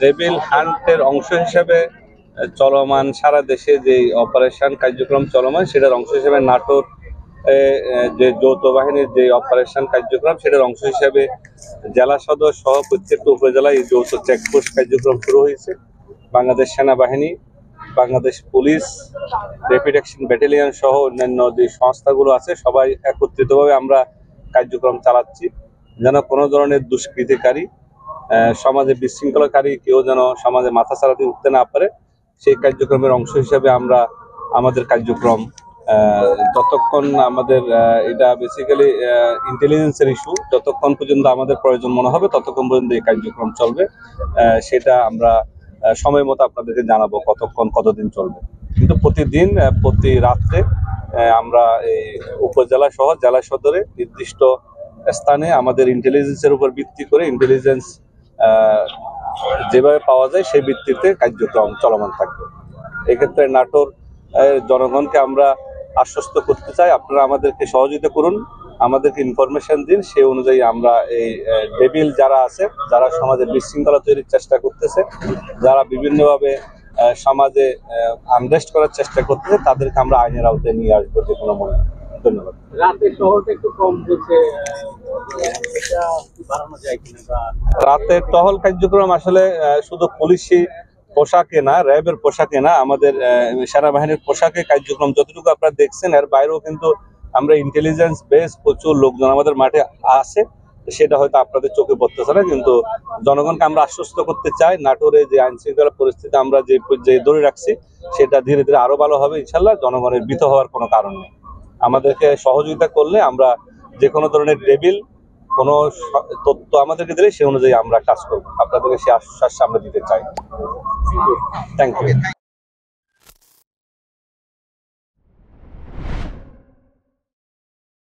Devil হান্টের অংশ হিসেবে চলমান সারা দেশে যে অপারেশন কার্যক্রম চলমান সেটার অংশ হিসেবে নাটোর যে যৌথ বাহিনীর যে অপারেশন কার্যক্রম সেটার অংশ হিসেবে জেলা সদর সহ প্রত্যেকটা উপজেলায় এই যৌথ চেকপোস্ট কার্যক্রম শুরু হয়েছে। বাংলাদেশ সেনাবাহিনী, Bangladesh police, rapid action battalion সহ অন্যান্য যে সংস্থাগুলো আছে সবাই একত্রিতভাবে আমরা কার্যক্রম চালাচ্ছি, যেন কোনো ধরনের দুষ্কৃতিকারী, সমাজে বিশৃঙ্খলাকারী কেউ যেন সমাজে মাথা ছাড়া দিয়ে উঠতে না পারে। সেই কার্যক্রমের অংশ হিসেবে আমরা আমাদের কার্যক্রম যতক্ষণ আমাদের এটা বেসিক্যালি ইন্টেলিজেন্সের ইস্যু, যতক্ষণ পর্যন্ত আমাদের প্রয়োজন মনে হবে ততক্ষণ পর্যন্ত এই কার্যক্রম চলবে। সেটা আমরা সময় মতো আপনাদেরকে জানাবো কতক্ষণ কতদিন চলবে। কিন্তু প্রতিদিন প্রতি রাত্রে আমরা এই উপজেলা সহ জেলা সদরে নির্দিষ্ট স্থানে আমাদের ইন্টেলিজেন্সের উপর ভিত্তি করে ইন্টেলিজেন্স যেভাবে পাওয়া যায় সেই ভিত্তিতে কার্যক্রম চলমান থাকবে। এক্ষেত্রে নাটোর জনগণকে আমরা আশ্বস্ত করতে চাই, আপনারা আমাদেরকে সহযোগিতা করুন, আমাদেরকে ইনফরমেশন দিন, সেই অনুযায়ী আমরা এই ডেভিল যারা আছে, যারা সমাজে বিশৃঙ্খলা তৈরির চেষ্টা করতেছে, যারা বিভিন্নভাবে সমাজে আনরেস্ট করার চেষ্টা করতেছে, তাদেরকে আমরা আইনের আওতায় নিয়ে আসবো যে কোনো মনে। ধন্যবাদ। রাতে শহরটা একটু কম হচ্ছে, রাতের টহল কার্যক্রম আসলে শুধু পুলিশি পোশাকে না, র্যাবের পোশাকে না, আমাদের সেনাবাহিনীর পোশাকে কার্যক্রম যতটুকু আপনারা দেখছেন, এর বাইরেও কিন্তু আমরা ইন্টেলিজেন্স বেস প্রচুর লোকজন আমাদের মাঠে আছে, সেটা হয়তো আপনাদের চোখে পড়তেছে না। কিন্তু জনগণকে আমরা আশ্বস্ত করতে চাই, নাটোরে যে আইন শৃঙ্খলা পরিস্থিতি আমরা যে ধরে রাখছি সেটা ধীরে ধীরে আরো ভালো হবে ইনশাল্লাহ। জনগণের ভীত হওয়ার কোনো কারণ নেই। আমাদেরকে সহযোগিতা করলে আমরা যে কোনো ধরনের ডেভিল কোনো তথ্য আমাদেরকে দিলে সে অনুযায়ী আমরা কাজ করবো, আপনাদেরকে সে আশ্বাস আমরা দিতে চাই। Thank you.